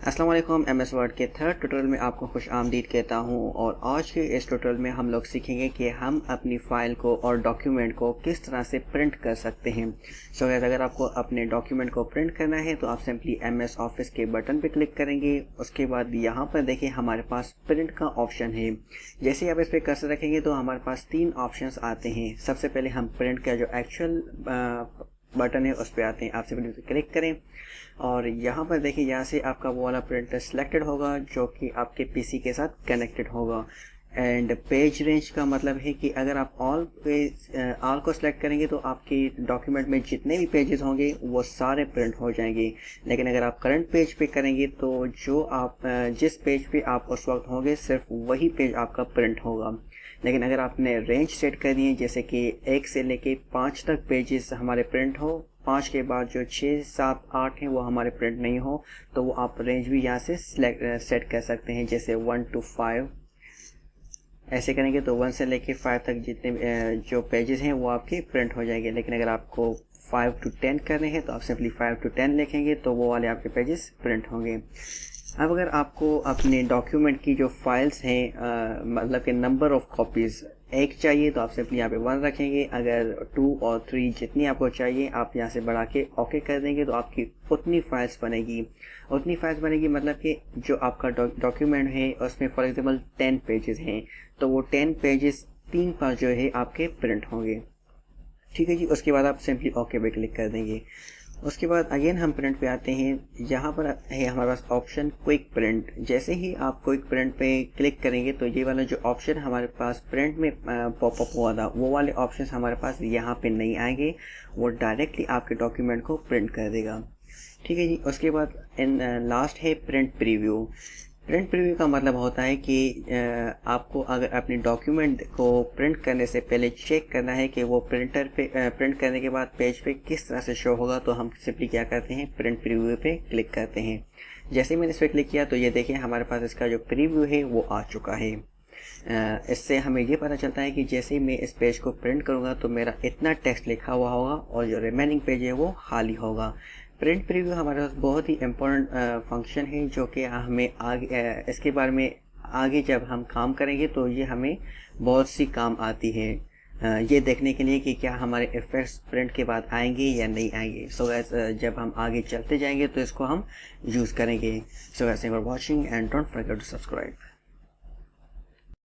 अस्सलाम वालेकुम। MS word के थर्ड ट्यूटोरियल में आपको खुश आमदीद कहता हूं। और आज के इस ट्यूटोरियल में हम लोग सीखेंगे कि हम अपनी फ़ाइल को और डॉक्यूमेंट को किस तरह से प्रिंट कर सकते हैं। सो गाइस, अगर आपको अपने डॉक्यूमेंट को प्रिंट करना है तो आप सिंपली एमएस ऑफिस के बटन पर क्लिक करेंगे। उसके बाद यहाँ पर देखिए हमारे पास प्रिंट का ऑप्शन है। जैसे आप इस पर कर्सर रखेंगे तो हमारे पास 3 ऑप्शंस आते हैं। सबसे पहले हम प्रिंट का जो एक्चुअल बटन है उस पर आते हैं। आप सिंपली उस पर क्लिक करें और यहाँ पर देखिए यहाँ से आपका वो वाला प्रिंटर सिलेक्टेड होगा जो कि आपके पीसी के साथ कनेक्टेड होगा। एंड पेज रेंज का मतलब है कि अगर आप ऑल को सिलेक्ट करेंगे तो आपके डॉक्यूमेंट में जितने भी पेजेस होंगे वो सारे प्रिंट हो जाएंगे। लेकिन अगर आप करंट पेज पे करेंगे तो जो आप जिस पेज पे आप उस वक्त होंगे सिर्फ वही पेज आपका प्रिंट होगा। लेकिन अगर आपने रेंज सेट कर दी है जैसे कि 1 से लेके 5 तक पेजेस हमारे प्रिंट हो, 5 के बाद जो 6, 7, 8 हैं वो हमारे प्रिंट नहीं हो, तो वो आप रेंज भी यहाँ से सेट कर सकते हैं। जैसे 1 to 5 ऐसे करेंगे तो 1 से लेके 5 तक जितने जो पेजेस हैं वो आपके प्रिंट हो जाएंगे। लेकिन अगर आपको 5 to 10 करने हैं तो आप सिंपली 5 to 10 लिखेंगे तो वो वाले आपके पेजेस प्रिंट होंगे। अब अगर आपको अपने डॉक्यूमेंट की जो फाइल्स हैं मतलब कि नंबर ऑफ कॉपीज़ 1 चाहिए तो आप सिंपली यहाँ पे 1 रखेंगे। अगर 2 और 3 जितनी आपको चाहिए आप यहाँ से बढ़ा के ओके कर देंगे तो आपकी उतनी फाइल्स बनेगी मतलब कि जो आपका डॉक्यूमेंट है उसमें फॉर एग्जांपल 10 पेजेस हैं तो वो 10 पेजेस 3 पर जो है आपके प्रिंट होंगे। ठीक है जी। उसके बाद आप सिंपली ओके पे क्लिक कर देंगे। उसके बाद अगेन हम प्रिंट पे आते हैं। यहाँ पर है हमारे पास ऑप्शन क्विक प्रिंट। जैसे ही आप क्विक प्रिंट पे क्लिक करेंगे तो ये वाला जो ऑप्शन हमारे पास प्रिंट में पॉपअप हुआ था वो वाले ऑप्शन हमारे पास यहाँ पे नहीं आएंगे, वो डायरेक्टली आपके डॉक्यूमेंट को प्रिंट कर देगा। ठीक है जी। उसके बाद लास्ट है प्रिंट प्रीव्यू। प्रिंट प्रीव्यू का मतलब होता है कि आपको अगर अपने डॉक्यूमेंट को प्रिंट करने से पहले चेक करना है कि वो प्रिंटर पे प्रिंट करने के बाद पेज पे किस तरह से शो होगा, तो हम सिंपली क्या करते हैं प्रिंट प्रीव्यू पे क्लिक करते हैं। जैसे मैंने इस पर क्लिक किया तो ये देखिए हमारे पास इसका जो प्रीव्यू है वो आ चुका है। इससे हमें ये पता चलता है कि जैसे ही मैं इस पेज को प्रिंट करूँगा तो मेरा इतना टेक्स्ट लिखा हुआ होगा और जो रिमेनिंग पेज है वो खाली होगा। प्रिंट प्रीव्यू हमारे पास बहुत ही इम्पोर्टेंट फंक्शन है जो कि हमें आगे इसके बारे में आगे जब हम काम करेंगे तो ये हमें बहुत सी काम आती है ये देखने के लिए कि क्या हमारे इफेक्ट्स प्रिंट के बाद आएंगे या नहीं आएंगे। सो गाइस, जब हम आगे चलते जाएंगे तो इसको हम यूज़ करेंगे। So guys, thank you for watching and don't forget to subscribe.